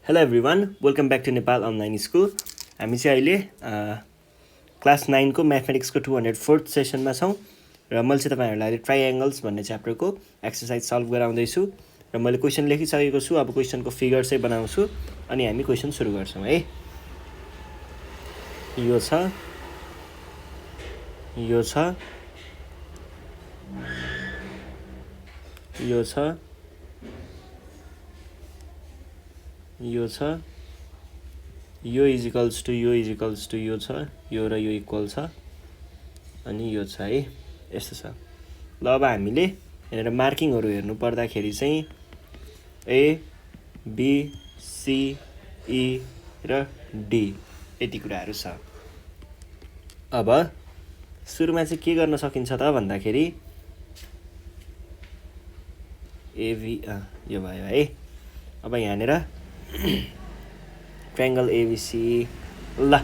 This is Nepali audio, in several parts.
Hello everyone, welcome back to Nepal online school. हामी चाहिँ अहिले क्लास 9 को म्याथमेटिक्सको 204th सेसनमा छौँ र मैले चाहिँ तपाईँहरूलाई अहिले ट्राइएङ्गल्स भन्ने च्याप्टरको एक्सर्साइज सल्भ गराउँदैछु र मैले क्वेसन लेखिसकेको छु। अब क्वेसनको फिगर चाहिँ बनाउँछु अनि हामी क्वेसन सुरु गर्छौँ है। यो छ, यो छ, यो छ, यो छ, यो इज इक्वल्स टु यो इज इक्वल्स टु यो छ, यो र यो इक्वल छ अनि यो छ है। यस्तो छ। ल अब हामीले यहाँनिर मार्किङहरू हेर्नु पर्दाखेरि चाहिँ ए बी सी ई र डी यति कुराहरू छ। अब सुरुमा चाहिँ के गर्न सकिन्छ त भन्दाखेरि एभी यो भयो है। अब यहाँनिर ट्रायङ्गल एबिसी ल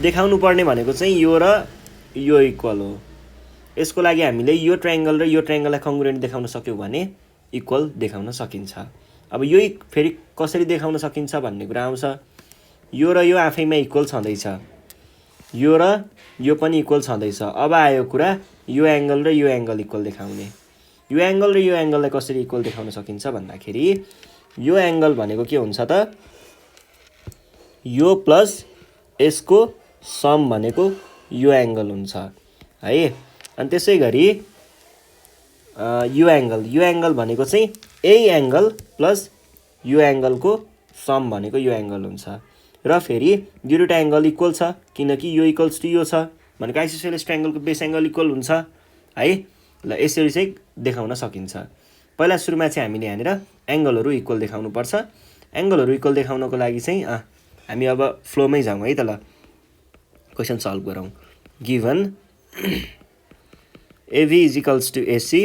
देखाउनु पर्ने भनेको चाहिँ यो र यो इक्वल हो। यसको लागि हामीले यो ट्रायङ्गल र यो ट्रायङ्गललाई कङ्ग्रुएन्ट देखाउन सक्यौँ भने इक्वल देखाउन सकिन्छ। अब यो फेरि कसरी देखाउन सकिन्छ भन्ने कुरा आउँछ। यो र यो आफैमा इक्वल छँदैछ, यो र यो पनि इक्वल छँदैछ। अब आयो कुरा यो एङ्गल र यो एङ्गल इक्वल देखाउने। यो एङ्गल र यो एङ्गललाई कसरी इक्वल देखाउन सकिन्छ भन्दाखेरि यो एङ्गल भनेको के हुन्छ त, यो प्लस यसको सम भनेको यो एङ्गल हुन्छ है। अनि त्यसै गरी यो एङ्गल भनेको चाहिँ यही एङ्गल प्लस यो एङ्गलको सम भनेको यो एङ्गल हुन्छ। र फेरि यो दुईवटा एङ्गल इक्वल छ किनकि यो इक्वल्स टु यो छ भनेको आइसोसेलेस ट्रायङ्गलको बेस एङ्गल इक्वल हुन्छ है। ल यसरी चाहिँ देखाउन सकिन्छ। पहिला सुरुमा चाहिँ हामीले यहाँनिर एङ्गलहरू इक्वल देखाउनुपर्छ। एङ्गलहरू इक्वल देखाउनको लागि चाहिँ हामी अब फ्लोमै जाउँ है त। ल क्वेसन सल्भ गरौँ। Given AB is equals to AC,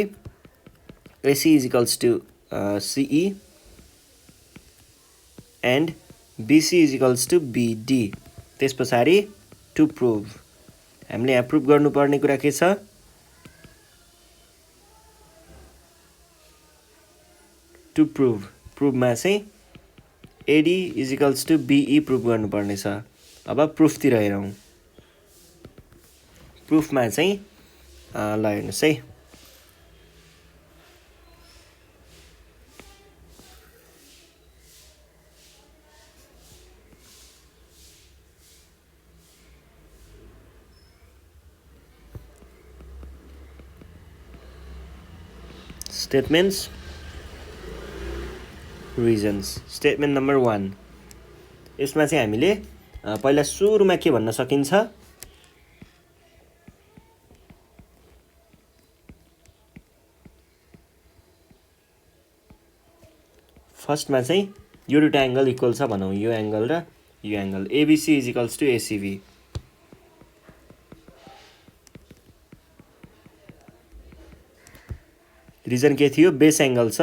AC is equals to CE and BC is equals to BD. त्यस पछाडि टु प्रुभ हामीले यहाँ प्रुभ गर्नुपर्ने कुरा के छ, टु प्रुभ प्रुभमा चाहिँ AD is equals to BE prove गर्नुपर्ने छ। अब प्रुफतिर हेरौँ। प्रुफमा चाहिँ ल हेर्नुहोस् है, स्टेटमेन्ट्स रिजन्स। स्टेटमेन्ट नम्बर 1 यसमा चाहिँ हामीले पहिला सुरुमा के भन्न सकिन्छ, फर्स्टमा चाहिँ यो दुईवटा एङ्गल इक्वल छ भनौँ, यो एङ्गल र यो angle. ABC is equals to ACB. Reason के थियो, base angles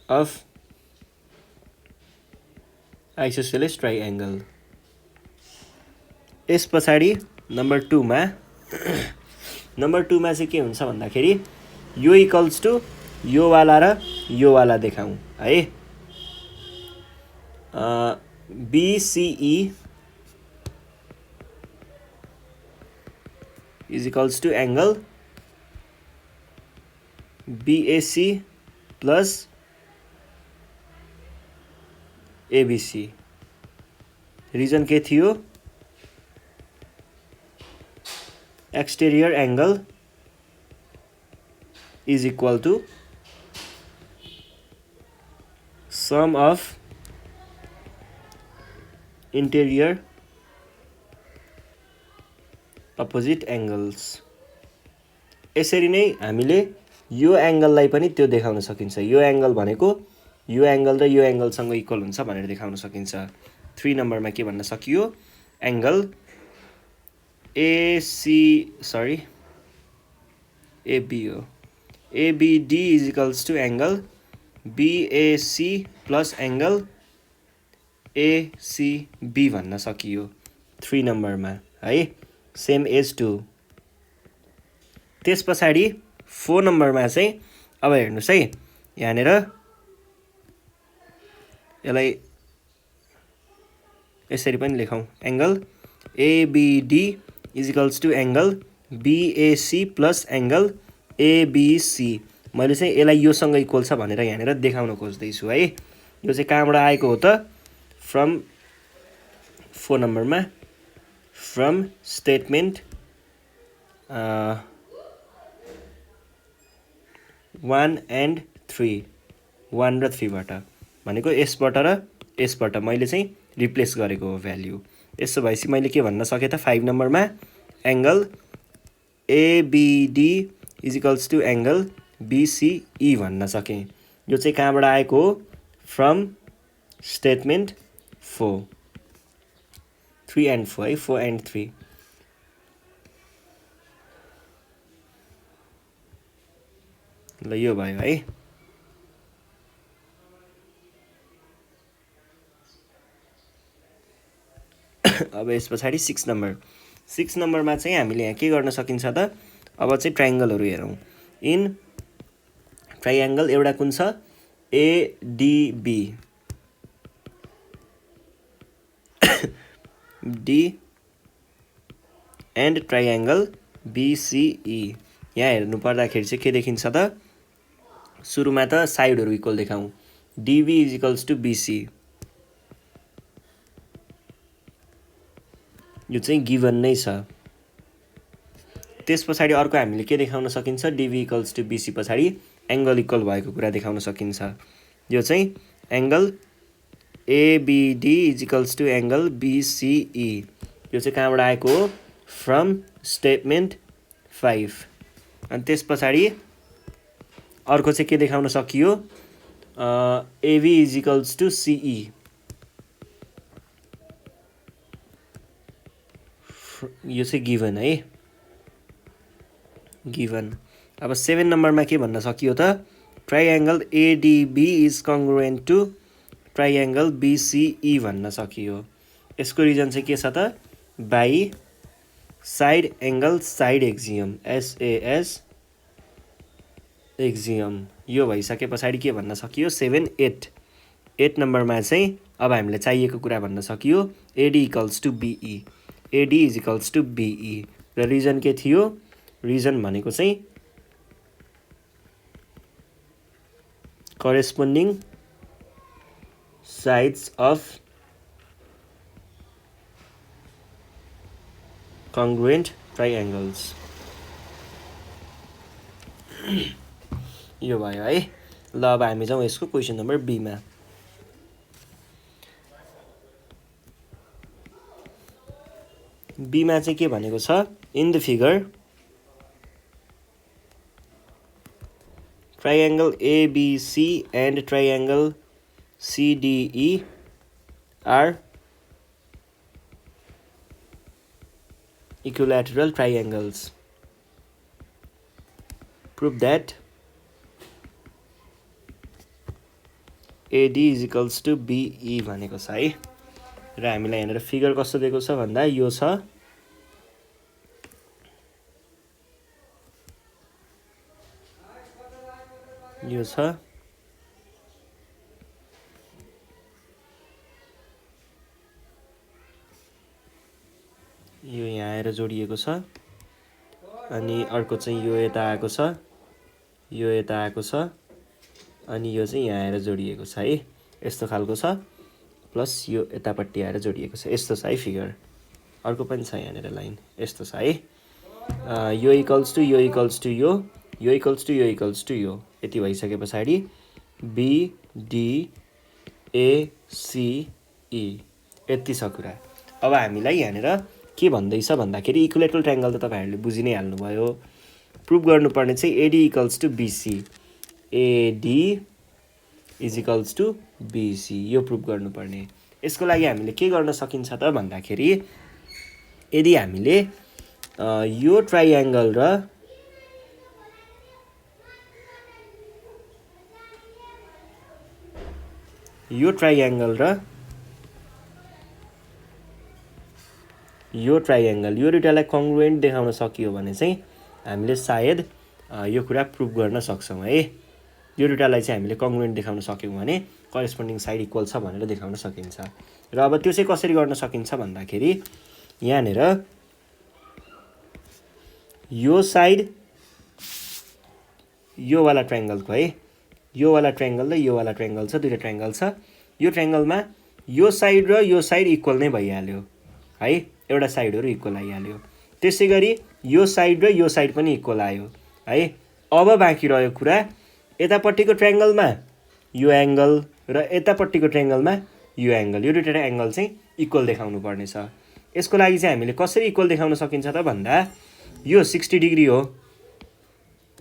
of isosceles triangle. यस पछाडि नम्बर 2मा चाहिँ के हुन्छ भन्दाखेरि यो इक्वल्स टु यो वाला र यो वाला देखाउँ है। BCE is equals to angle BAC plus ABC. Reason के थियो, exterior angle is equal to sum of interior opposite angles. यसरी नै हामीले यो एङ्गललाई पनि त्यो देखाउन सकिन्छ। यो एङ्गल भनेको यो एङ्गल र यो एङ्गलसँग इक्वल हुन्छ भनेर देखाउन सकिन्छ। 3 नम्बरमा के भन्न सकियो, एङ्गल एबी हो, ABD is equals to angle BAC plus angle ACB भन्न सकियो 3 नम्बरमा है। Same as 2। त्यस पछाडि 4 नम्बरमा चाहिँ अब हेर्नुहोस् है, यहाँनिर यसलाई यसरी पनि लेखौँ angle ABD is equals to angle BAC plus angle ABC मैले चाहिँ यसलाई योसँग इक्वल छ भनेर यहाँनिर देखाउन खोज्दैछु है यो चाहिँ कहाँबाट आएको हो त फ्रम 4 नम्बरमा फ्रम स्टेटमेन्ट 1 and 3 1 र 3 बाट भनेको यसबाट र यसबाट मैले चाहिँ रिप्लेस गरेको हो भ्याल्यु यसो भएपछि मैले के भन्न सके त 5 नम्बरमा angle ABD is equals to angle BCE भन्न सके यो चाहिँ कहाँबाट आएको हो फ्रम स्टेटमेन्ट 4 3 and 4 है 4 and 3 ल यो भयो है अब यस पछाडि 6 नम्बर 6 नम्बरमा चाहिँ हामीले यहाँ के गर्न सकिन्छ त अब चाहिँ ट्रायंगलहरु हेरौँ इन ट्रायंगल एउटा कुन छ ADB D and triangle BCE यहाँ हेर्नु पर्दाखेरि चाहिँ के देखिन्छ त सुरुमा त साइडहरु इक्वल देखाउँ DB is equals to BC यो चाहिँ गिवन नै छ त्यस पछाडि अर्को हामीले के देखाउन सकिन्छ डीबी इक्वल्स टु बीसी पछाडि एंगल इक्वल भएको कुरा देखाउन सकिन्छ यो चाहिँ angle ABD is equals to angle BCE यो चाहिँ कहाँबाट आएको हो फ्रम स्टेटमेन्ट 5 अनि त्यस पछाडि अर्को चाहिँ के देखाउन सकियो AB is equals to CE यो चाहिँ गिवन है गिवन अब 7 नम्बरमा के भन्न सकियो त triangle ADB is congruent to triangle BCE भन्न सकियो यसको रिजन चाहिँ के छ त by side angle side axiom SAS axiom यो भइसके पछाडि के भन्न सकियो 7 8 8 नम्बरमा चाहिँ अब हामीले चाहिएको कुरा भन्न सकियो AD equals to BE AD is equals to BE र रिजन के थियो रिजन भनेको चाहिँ corresponding sides of congruent triangles यो भयो है ल अब हामी जाउँ यसको क्वेशन नम्बर बी मा बी मा चाहिँ के भनेको छ in the figure triangle ABC and triangle CDE are equilateral triangles. Prove that AD is equals to BE भनेको छ है र हामीलाई यहाँनिर फिगर कस्तो दिएको छ भन्दा यो छ यो छ यो यहाँ आएर जोडिएको छ अनि अर्को चाहिँ यो यता आएको छ यो यता आएको छ अनि यो चाहिँ यहाँ आएर जोडिएको छ है यस्तो खालको छ प्लस यो यतापट्टि आएर जोडिएको छ यस्तो छ है फिगर अर्को पनि छ यहाँनिर लाइन यस्तो छ है यो इक्वल्स टु यो इक्वल्स टु यो इक्वल्स टु यो इक्वल्स टु यो यति भइसके पछाडि बी डी ए सी ई यति छ कुरा अब हामीलाई यहाँनिर के भन्दैछ भन्दाखेरि इक्विलेटरल ट्रायंगल त तपाईहरुले बुझि नै हाल्नुभयो प्रुभ गर्नुपर्ने चाहिँ AD equals to BC AD is equals to BC यो प्रुभ गर्नुपर्ने यसको लागि हामीले के गर्न सकिन्छ त भन्दाखेरि यदि हामीले यो ट्रायंगल र यो दुईटालाई कङ्ग्रुएन्ट देखाउन सकियो भने चाहिँ हामीले सायद यो कुरा प्रुभ गर्न सक्छौं है यो दुईटालाई चाहिँ हामीले कङ्ग्रुएन्ट देखाउन सक्यौँ भने करेस्पोन्डिङ साइड इक्वल छ भनेर देखाउन सकिन्छ। र अब त्यो चाहिँ कसरी गर्न सकिन्छ भन्दाखेरि यहाँनिर यो साइड यो वाला ट्रायङ्गलको है, यो वाला ट्रायङ्गल र यो वाला ट्रायङ्गल छ, दुईटा ट्रायङ्गल छ। यो ट्रायङ्गलमा यो साइड र यो साइड इक्वल नै भइहाल्यो है, एउटा साइडहरू इक्वल आइहाल्यो। त्यसै गरी यो साइड र यो साइड पनि इक्वल आयो है। अब बाँकी रह्यो कुरा यतापट्टिको ट्रायङ्गलमा यो एङ्गल र यतापट्टिको ट्रायङ्गलमा यो एङ्गल, यो दुईवटा एङ्गल चाहिँ इक्वल देखाउनु पर्नेछ। यसको लागि चाहिँ हामीले कसरी इक्वल देखाउन सकिन्छ त भन्दा यो 60 डिग्री हो,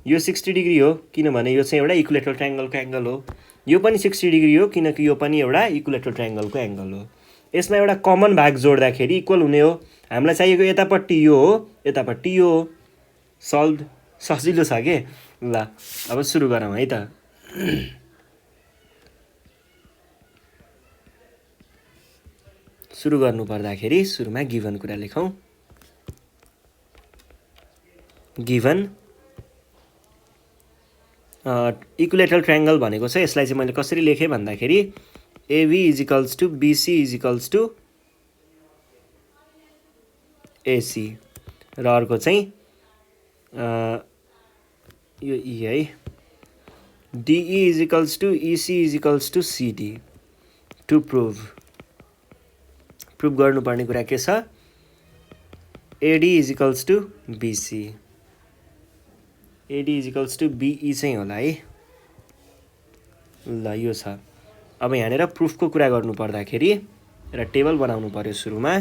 यो 60 डिग्री हो किनभने यो चाहिँ एउटा इक्विलेटरल ट्रायङ्गलको एङ्गल हो। यो पनि 60 डिग्री हो किनकि यो पनि एउटा इक्विलेटरल ट्रायङ्गलको एङ्गल हो। यसमा एउटा कमन भाग जोड्दाखेरि इक्वल हुने हो। हामीलाई चाहिएको यतापट्टि यो हो, यतापट्टि यो हो। सल्भ सजिलो छ के। ल अब सुरु गरौँ है त। सुरु गर्नु पर्दाखेरि सुरुमा गिभन कुरा लेखौँ। गिभन इक्विलेटरल ट्रायङ्गल भनेको छ, यसलाई चाहिँ मैले कसरी लेखेँ भन्दाखेरि AB equals to BC equals to AC र अर्को चाहिँ यो ई है, DE equals to EC equals to CD. To prove गर्नुपर्ने कुरा के छ, AD equals to BC, AD equals to BE चाहिँ होला है। ल यो छ। अब यहाँनिर प्रुफको कुरा गर्नु पर्दाखेरि एउटा टेबल बनाउनु पर्यो सुरुमा।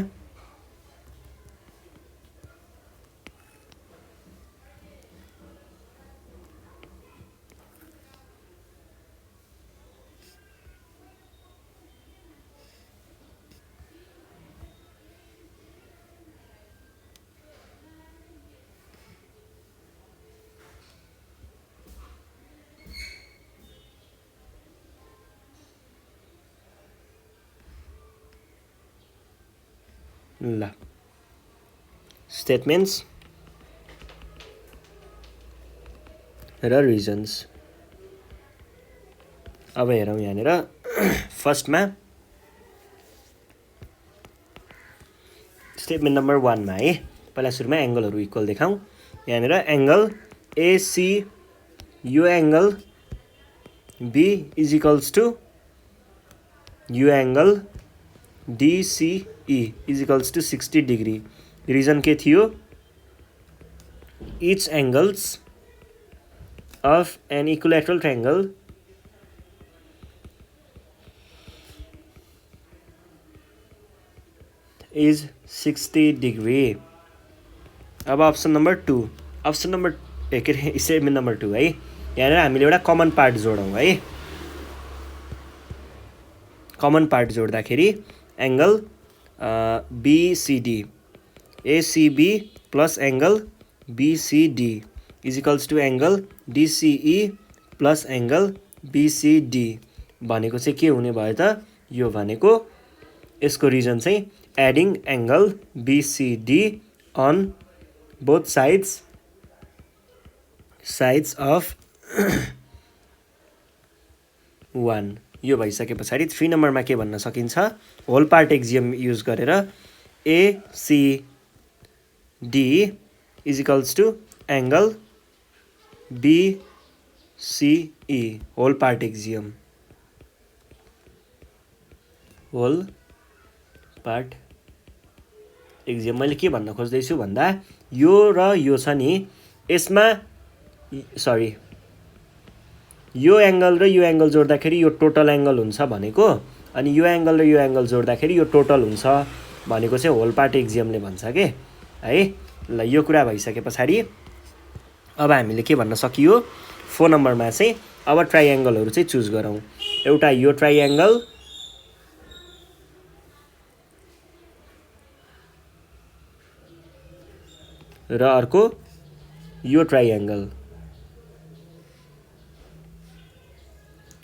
ल स्टेटमेन्ट्स र रिजन्स। अब हेरौँ यहाँनिर फर्स्टमा स्टेटमेन्ट नम्बर 1 मा है, पहिला सुरुमा एङ्गलहरू इक्वल देखाउँ। यहाँनिर एङ्गल एसी यो एङ्गल बी इजिकल्स टु यो angle DCE equals to 60 degree. Reason के थियो, each angles of an equilateral triangle is 60 degree. अब अप्सन नम्बर 2, अप्सन नम्बर के अरे स्टेटमेन्ट नम्बर 2 है, यहाँनिर हामीले एउटा कमन पार्ट जोडौँ है। कमन पार्ट जोड्दाखेरि angle BCD ACB plus angle BCD equals to angle DCE plus angle BCD भनेको चाहिँ के हुने भयो त, यो भनेको यसको रिजन चाहिँ adding angle BCD on both sides of 1। यो भइसके पछाडि 3 नम्बरमा के भन्न सकिन्छ, होल पार्ट एक्जियम युज गरेर ACD equals to angle BCE whole part axiom, whole part axiom. मैले के भन्न खोज्दैछु भन्दा यो र यो छ नि, यसमा सरी यो एङ्गल र यो एङ्गल जोड्दाखेरि यो टोटल एङ्गल हुन्छ भनेको, अनि यो एङ्गल र यो एङ्गल जोड्दाखेरि यो टोटल हुन्छ भनेको चाहिँ होल पार्ट एक्जियमले भन्छ के है। ल यो कुरा भइसके पछाडि अब हामीले के भन्न सकियो, 4 नम्बरमा चाहिँ अब ट्राइएङ्गलहरू चाहिँ चुज गरौँ। एउटा यो ट्राइएङ्गल र अर्को यो ट्राइएङ्गल।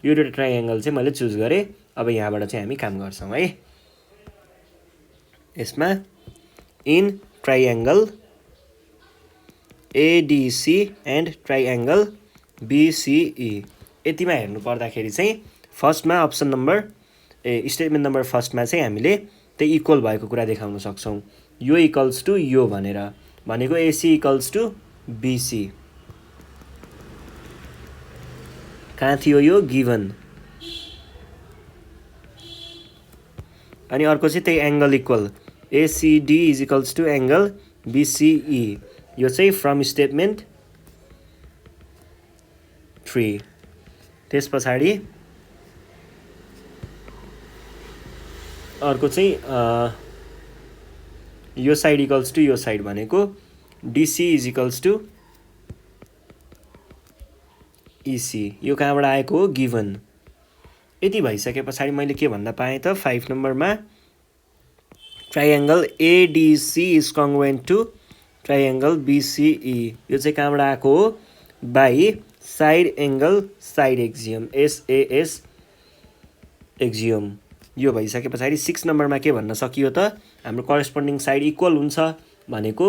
यो दुईटा ट्राइएङ्गल चाहिँ मैले चुज गरेँ। अब यहाँबाट चाहिँ हामी काम गर्छौँ है। यसमा इन ट्राइएङ्गल ADC एन्ड ट्राइएङ्गल BCE यतिमा हेर्नु पर्दाखेरि चाहिँ फर्स्टमा अप्सन नम्बर स्टेटमेन्ट नम्बर फर्स्टमा चाहिँ हामीले त्यही इक्वल भएको कुरा देखाउन सक्छौँ। यो इक्वल्स टु यो भनेर भनेको एसी इक्वल्स टु बिसी। कहाँ थियो यो गिभन। अनि अर्को चाहिँ त्यही angle equal ACD is equals to angle BCE. यो चाहिँ फ्रम स्टेटमेन्ट 3। त्यस पछाडि अर्को चाहिँ यो साइड इक्वल्स टु यो साइड भनेको डिसी इज इक्वल्स टु इसी। यो कहाँबाट आएको हो गिभन। यति भइसके पछाडि मैले के भन्दा पाएँ त 5 नम्बरमा ट्राइएङ्गल एडिसी इज कङ्ग्रुएन्ट टु ट्राइएङ्गल बिसिई। यो चाहिँ कहाँबाट आएको हो by side angle side axiom SAS axiom. यो भइसके पछाडि 6 नम्बरमा के भन्न सकियो त हाम्रो करेस्पोन्डिङ साइड इक्वल हुन्छ भनेको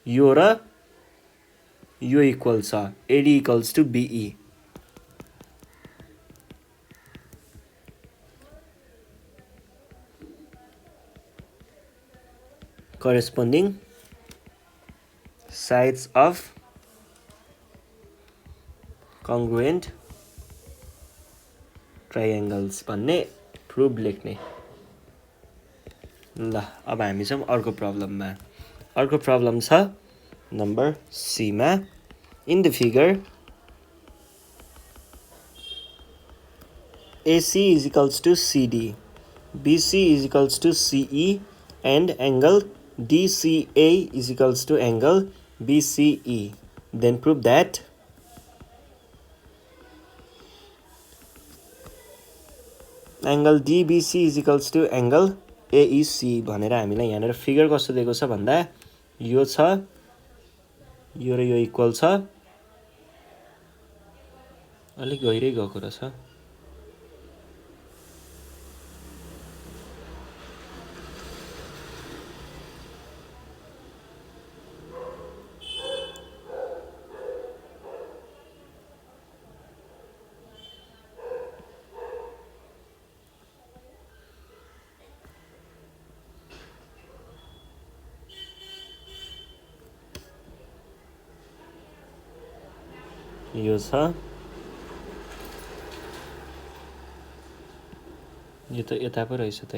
यो र यो इक्वल छ AD equals to BE. corresponding sides of congruent triangles भन्ने प्रुफ लेख्ने। ल अब हामी छौँ अर्को प्रब्लममा। अर्को प्रब्लम छ number Seema. In the figure AC is equals to CD, BC is equals to CE and angle DCA is equals to angle BCE. Then prove that angle DBC is equals to angle AEC भनेर हामीलाई यहाँनिर फिगर कस्तो दिएको छ भन्दा यो छ यो र यो इक्वल छ। अलिक गहिरै गएको रहेछ। यो छ यो त यता पो रहेछ त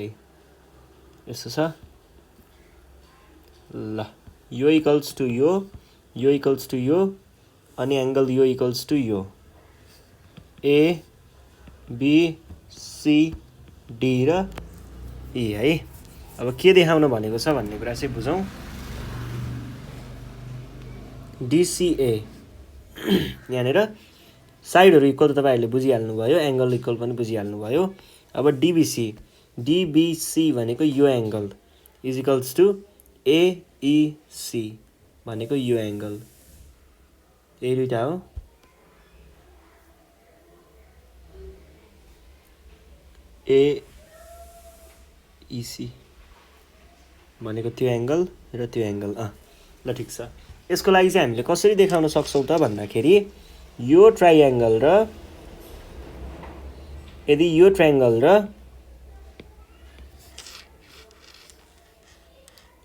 यस्तो छ। ल यो इक्वल्स टु यो इक्वल्स टु यो अनि एङ्गल यो इक्वल्स टु यो ए बी सी डी र ई है। अब के देखाउन भनेको छ भन्ने कुरा चाहिँ बुझौँ। डिसिए यहाँनिर साइडहरू इक्वल त तपाईँहरूले बुझिहाल्नुभयो, एङ्गल इक्वल पनि बुझिहाल्नुभयो। अब डिबिसी भनेको यो angle is equals to AC भनेको यो एङ्गल। यही दुइटा हो। एइसी भनेको त्यो एङ्गल र त्यो एङ्गल। ल ठिक छ। यसको लागि चाहिँ हामीले कसरी देखाउन सक्छौँ त भन्दाखेरि यो ट्राइएङ्गल र यदि यो ट्राइएङ्गल र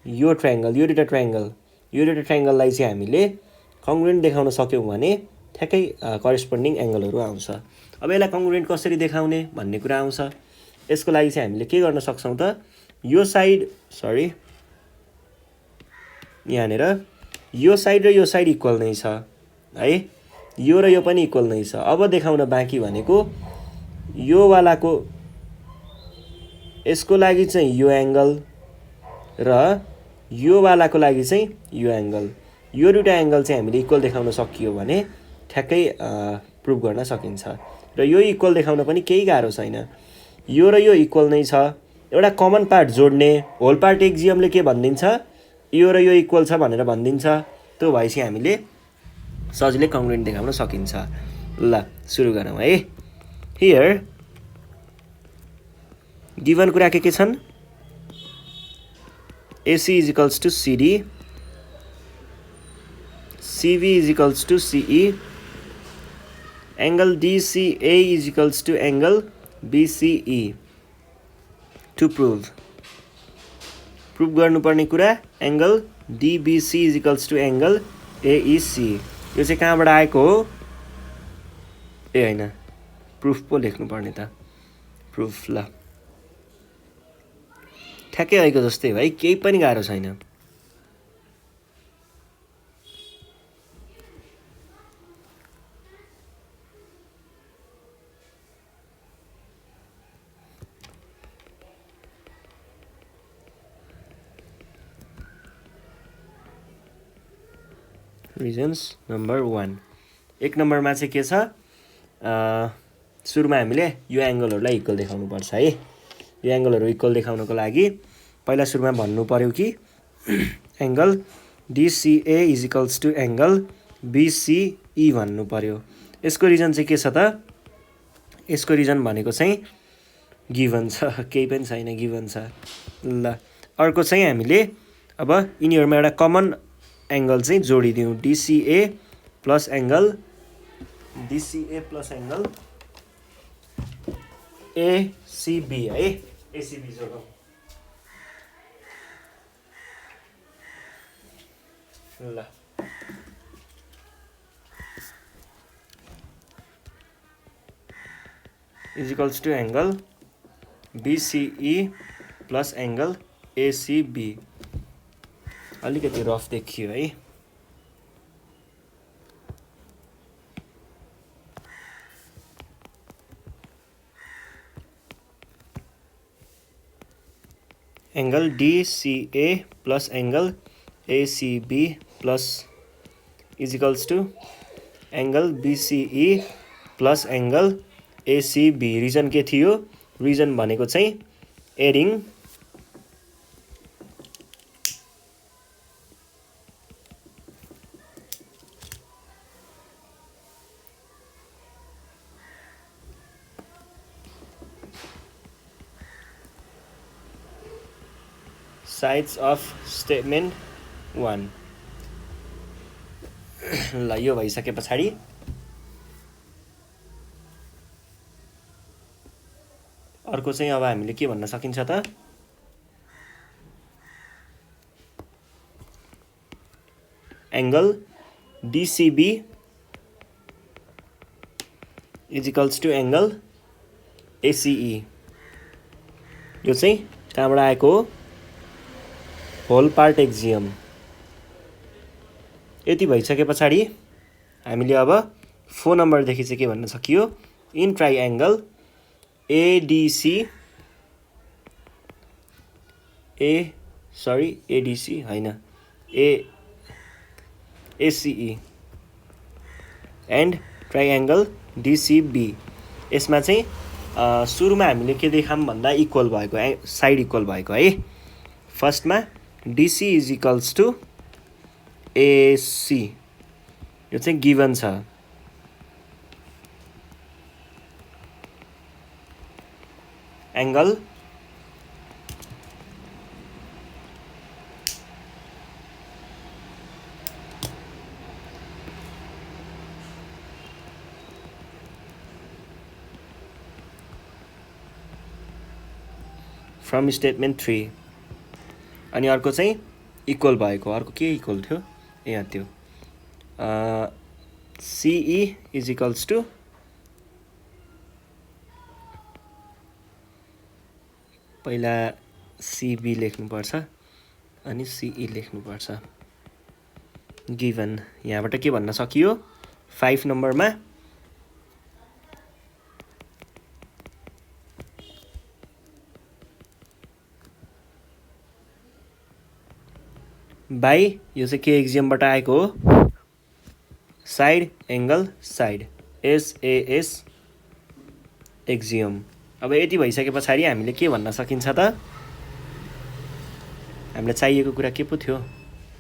यो ट्राइएङ्गल यो दुईटा ट्राइएङ्गललाई चाहिँ हामीले कङ्ग्रुएन्ट देखाउन सक्यौँ भने ठ्याक्कै करेस्पोन्डिङ एङ्गलहरू आउँछ। अब यसलाई कङ्ग्रुएन्ट कसरी देखाउने भन्ने कुरा आउँछ। यसको लागि चाहिँ हामीले के गर्न सक्छौँ त यो साइड यहाँनिर यो साइड र यो साइड इक्वल नै छ है, यो र यो पनि इक्वल नै छ। अब देखाउन बाँकी भनेको यो वालाको यसको लागि चाहिँ यो एङ्गल र यो वालाको लागि चाहिँ यो एङ्गल। यो दुईटा एङ्गल चाहिँ हामीले इक्वल देखाउन सकियो भने ठ्याक्कै प्रुभ गर्न सकिन्छ। र यो इक्वल देखाउन पनि केही गाह्रो छैन। यो र यो इक्वल नै छ। एउटा कमन पार्ट जोड्ने होल पार्ट एक्जियमले के भनिदिन्छ यो र यो इक्वल छ भनेर भनिदिन्छ। त्यो भएपछि हामीले सजिलै कङ्ग्रुएन्ट देखाउन सकिन्छ। ल सुरु गरौँ है। हियर गिभन कुरा के छन् AC is equals to CD, CV is equals to CE angle DCA is equals to angle BCE to prove गर्नुपर्ने कुरा angle DBC is equals to angle AEC. यो चाहिँ कहाँबाट आएको हो? ए होइन, प्रुफ पो लेख्नुपर्ने त, प्रुफ। ल ठ्याक्कै आएको जस्तै भाइ, केही पनि गाह्रो छैन। Reasons number 1। 1 नम्बरमा चाहिँ के छ? सुरुमा हामीले यो एङ्गलहरूलाई इक्वल देखाउनुपर्छ है। यो एङ्गलहरू इक्वल देखाउनको लागि पहिला सुरुमा भन्नु पर्यो कि angle DCA is equals to angle BCE भन्नु पर्यो। यसको रिजन चाहिँ के छ त? यसको रिजन भनेको चाहिँ गिभन छ, केही पनि छैन, गिभन छ। ल अर्को चाहिँ हामीले अब यिनीहरूमा एउटा कमन एङ्गल चाहिँ जोडिदिउँ, डिसिए प्लस एङ्गल एसिबी है। एसिबी जोडौँ। ल is equals to angle BCE plus angle ACB. अलिकति रफ देखियो है। Angle DCA plus angle ACB plus is equals to angle BCE plus angle ACB. Reason के थियो? रिजन भनेको चाहिँ एडिङ साइड्स अफ स्टेटमेन्ट 1। ल यो भइसके पछाडि अर्को चाहिँ अब हामीले के भन्न सकिन्छ त? Angle DCB is equals to angle ACE. यो चाहिँ कहाँबाट आएको हो? Whole part axiom. यति भइसके पछाडि हामीले अब 4 नम्बरदेखि चाहिँ के भन्न सकियो? इन ट्राइएङ्गल एडिसी एडिसी होइन, एसिई एन्ड ट्राइएङ्गल डिसिबी। यसमा चाहिँ सुरुमा हामीले के देखाऊँ भन्दा इक्वल भएको, साइड इक्वल भएको है। फर्स्टमा DC is equals to AC, यो चाहिँ गिभन छ। Angle from statement 3। अनि अर्को चाहिँ इक्वल भएको। अर्को के इक्वल थियो? यहाँ त्यो सिई इज इक्वल्स टु पहिला सिबी लेख्नुपर्छ अनि सिई लेख्नुपर्छ। गिभन यहाँबाट के भन्न सकियो? 5 नम्बरमा बाई, यो चाहिँ के एक्जियमबाट आएको हो? Side angle side, SAS axiom. अब यति भइसके पछाडि हामीले के भन्न सकिन्छ त? हामीलाई चाहिएको कुरा के पो थियो?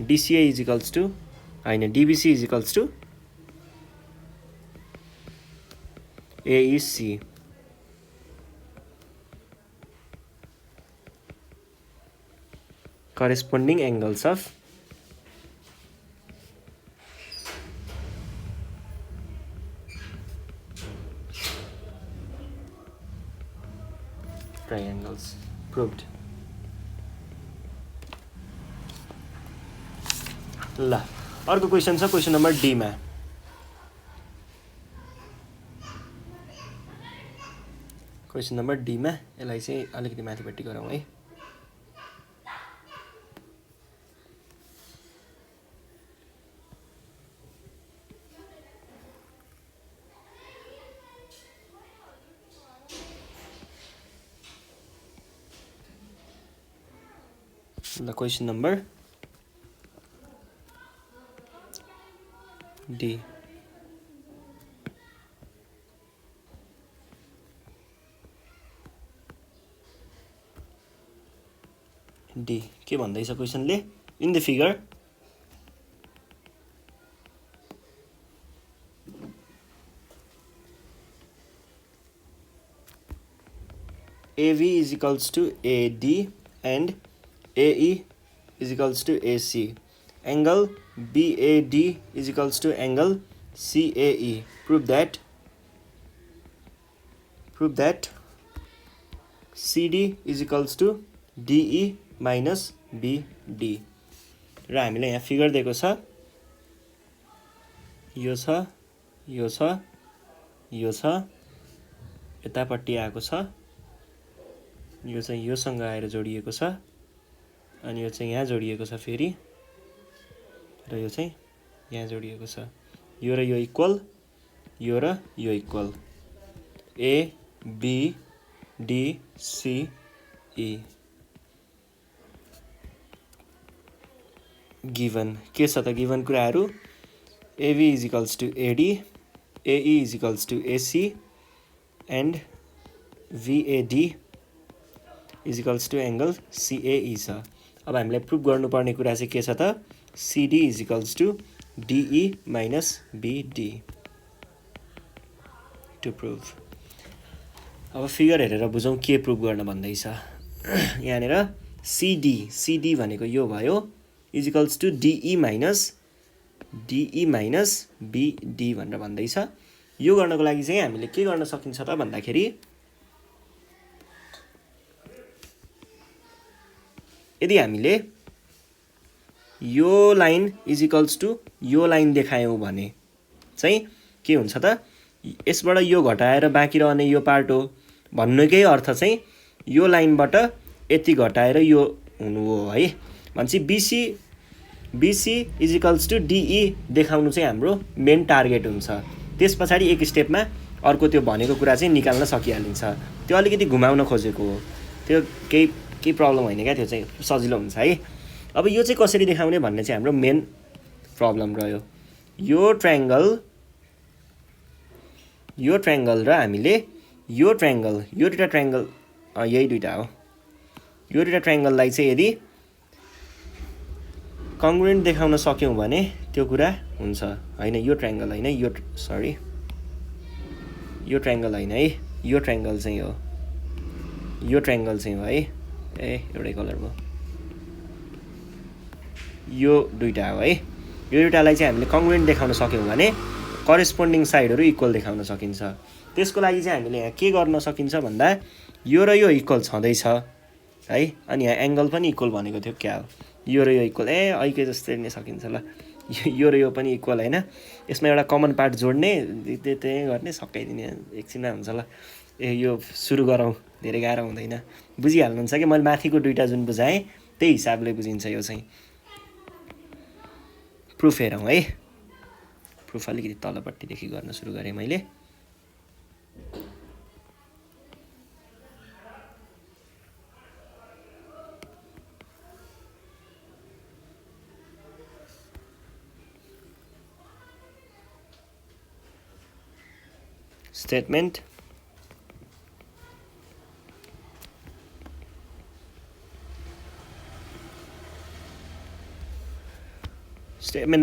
डिसिए इज इक्वल्स टु होइन, DBC is equals to AEC. corresponding angles of triangles. Proved. ल अर्को क्वेसन छ क्वेसन नम्बर डी मा क्वेसन नम्बर डी मा यसलाई चाहिँ अलिकति माथिपट्टि गरौँ है ल क्वेसन नम्बर डी डी के भन्दैछ क्वेसनले in the figure AV is equals to AD and AE is equals to AC. Angle BAD is equals to angle CAE. Prove that CD is equals to DE minus BD. र हामीले यहाँ फिगर दिएको छ यो छ यो छ यो छ यतापट्टि आएको छ यो चाहिँ योसँग आएर जोडिएको छ अनि यो चाहिँ यहाँ जोडिएको छ फेरि र यो चाहिँ यहाँ जोडिएको छ यो र यो इक्वल यो र यो equal A B D C E given के छ त गिभन कुराहरू AV is equals to AD AE is equals to AC and VAD is equals to angle CAE छ अब हामीलाई प्रुभ गर्नुपर्ने कुरा चाहिँ के छ त CD is equals to DE minus BD to prove अब फिगर हेरेर बुझौँ के प्रुभ गर्न भन्दैछ यहाँनिर CD भनेको यो भयो is equals to DE minus BD भनेर भन्दैछ यो गर्नको लागि चाहिँ हामीले के गर्न सकिन्छ त भन्दाखेरि यदि हामीले यो लाइन इज इक्वल्स टु यो लाइन देखायौँ भने चाहिँ के हुन्छ त यसबाट यो घटाएर बाँकी रहने यो पार्ट हो भन्नुकै अर्थ चाहिँ यो लाइनबाट यति घटाएर यो हुनु हो है भनेपछि BC is equals to DE देखाउनु चाहिँ हाम्रो मेन टार्गेट हुन्छ त्यस पछाडि एक स्टेपमा अर्को त्यो भनेको कुरा चाहिँ निकाल्न सकिहालिन्छ त्यो अलिकति घुमाउन खोजेको हो त्यो केही प्रब्लम होइन क्या त्यो चाहिँ सजिलो हुन्छ है अब यो चाहिँ कसरी देखाउने भन्ने चाहिँ हाम्रो मेन प्रब्लम रह्यो यो ट्रायंगल र हामीले यो दुईटा ट्रायंगल यही दुईटा हो यो दुईटा ट्रायंगललाई चाहिँ यदि कङ्ग्रुएन्ट देखाउन सक्यौं भने त्यो कुरा हुन्छ हैन यो ट्रायंगल हैन यो ट्रायंगल हैन है यो ट्रायंगल चाहिँ हो है ए एउटै कलर भयो यो दुईटा हो है यो दुईटालाई चाहिँ हामीले कङ्ग्रुएन्ट देखाउन सक्यौं भने करेस्पोन्डिङ साइडहरु इक्वल देखाउन सकिन्छ त्यसको लागि चाहिँ हामीले यहाँ के गर्न सकिन्छ भन्दा यो र यो इक्वल छँदै छ है अनि यहाँ एंगल पनि इक्वल भनेको थियो क्या हो यो र यो इक्वल ऐके जस्तै नै सकिन्छ ल यो र यो पनि इक्वल हैन यसमा एउटा कमन पार्ट जोड्ने त्यही गर्ने सकाइदिने एकछिनमा हुन्छ ल यो सुरु गरौँ धेरै गाह्रो हुँदैन बुझिहाल्नुहुन्छ कि मैले माथिको दुईटा जुन बुझाएँ त्यही हिसाबले बुझिन्छ यो चाहिँ प्रुफ हेरौँ है प्रुफ अलिकति तलपट्टिदेखि गर्न सुरु गरेँ मैले statement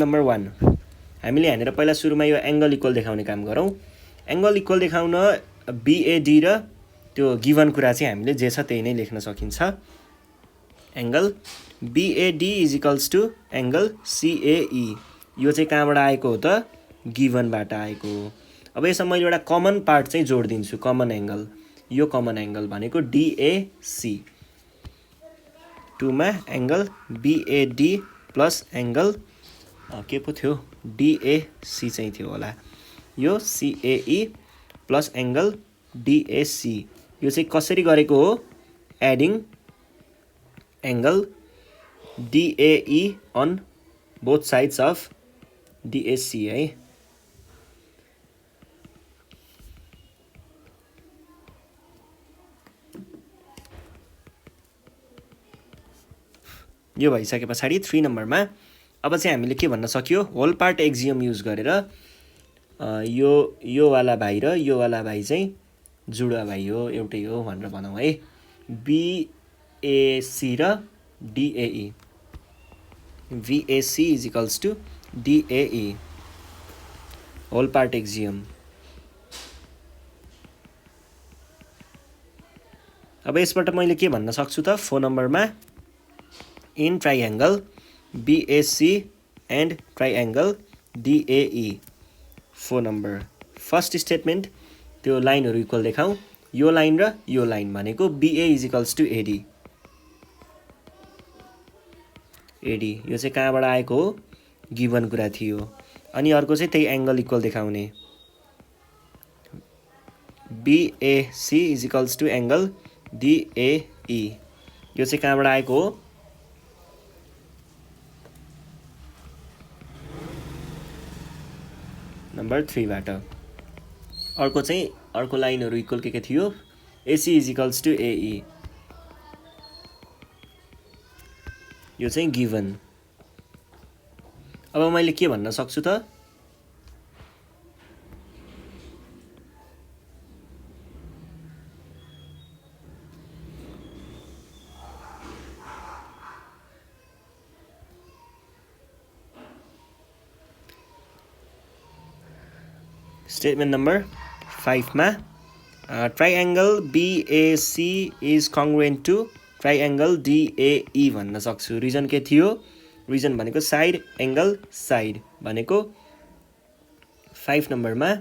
नम्बर 1 हामीले यहाँनिर पहिला सुरुमा यो एंगल इक्वल देखाउने काम गरौँ एंगल इक्वल देखाउन BAD र त्यो गिवन कुरा चाहिँ हामीले जे छ त्यही नै लेख्न सकिन्छ angle BAD is equals to angle CAE यो चाहिँ कहाँबाट आएको हो त गिवनबाट आएको हो अब यसमा मैले एउटा कमन पार्ट चाहिँ जोडिदिन्छु कमन एंगल यो कमन एङ्गल भनेको डिएसी, 2 मा एङ्गल बिएडी प्लस एङ्गल के पो थियो डिएसी चाहिँ थियो होला, यो सिएई प्लस एङ्गल डिएसी। यो चाहिँ कसरी गरेको हो, adding angle DAE on both sides of DAC है। यो भइसके पछाडि 3 नम्बरमा अब चाहिँ हामीले के भन्न सक्यो, होल पार्ट एक्जियम युज गरेर यो वाला भाइ र यो वाला भाइ चाहिँ जुडा भाइ हो, एउटै हो भनेर भनौँ है। बिएसी र DAE, VAC is equals to DAE, whole part axiom. अब यसबाट मैले के भन्न सक्छु त, 4 नम्बरमा in triangle BAC and triangle DAE, 4 नम्बर फर्स्ट स्टेटमेन्ट त्यो लाइनहरू इक्वल देखाउँ, यो लाइन र यो लाइन भनेको BA is equals to AD, यो चाहिँ कहाँबाट आएको हो, गिभन कुरा थियो। अनि अर्को चाहिँ त्यही एङ्गल इक्वल देखाउने, BAC is equals to angle DAE, यो चाहिँ कहाँबाट आएको हो, नम्बर 3 बाट। अर्को चाहिँ अर्को लाइनहरू इक्वल के थियो, AC is equals to AE, यो चाहिँ गिभन। अब मैले के भन्न सक्छु त, स्टेटमेन्ट नम्बर 5 मा ट्राइएङ्गल BAC is congruent to ट्राइएङ्गल DAE भन्न सक्छु। रिजन के थियो, रिजन भनेको साइड एङ्गल साइड भनेको 5 नम्बरमा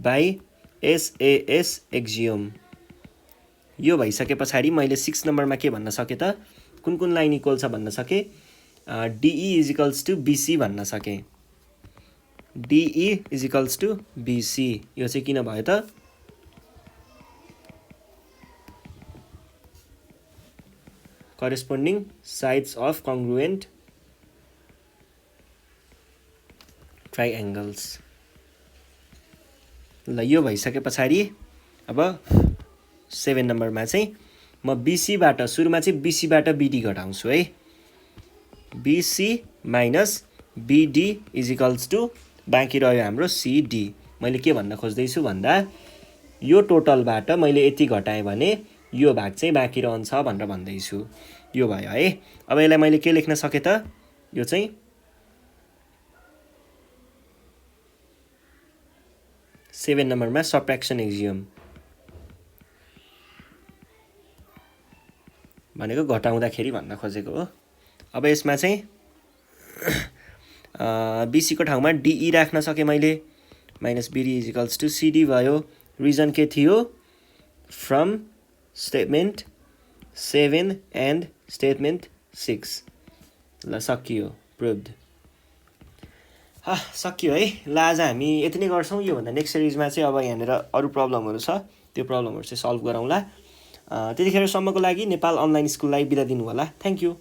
बाई SAS एक्जियम। यो भइसके पछाडि मैले 6 नम्बरमा के भन्न सकेँ त, कुन कुन लाइन इक्वल छ भन्न सकेँ, DE is equals to BC भन्न सकेँ, DE is equals to BC। यो चाहिँ किन भयो त, corresponding sides of congruent triangles। ल यो भइसके पछाडि अब 7 नम्बरमा चाहिँ म BC बाट सुरुमा चाहिँ BC बाट BD घटाउँछु है, BC minus BD is equals to बाँकी रह्यो हाम्रो CD। मैले के भन्न खोज्दैछु भन्दा, यो टोटलबाट मैले यति घटाएँ भने यो भाग चाहिँ बाँकी रहन्छ भनेर भन्दैछु। यो भयो है। अब यसलाई मैले के लेख्न सकेँ त, यो चाहिँ सेभेन नम्बरमा सब्ट्र्याक्सन एक्जियम भनेको घटाउँदाखेरि भन्न खोजेको हो। अब यसमा चाहिँ BC को ठाउँमा DE राख्न सकेँ मैले, minus BD is equals to CD भयो। रिजन के थियो, फ्रम स्टेटमेन्ट 7 एन्ड स्टेटमेन्ट 6। ल सकियो, प्रुभड। सकियो है। ल आज हामी यति नै गर्छौँ। योभन्दा नेक्स्ट सिरिजमा चाहिँ अब यहाँनिर अरू प्रब्लमहरू छ, त्यो प्रब्लमहरू चाहिँ सल्भ गरौँला। त्यतिखेरसम्मको लागि नेपाल अनलाइन स्कुललाई बिदा दिनु होला। Thank you.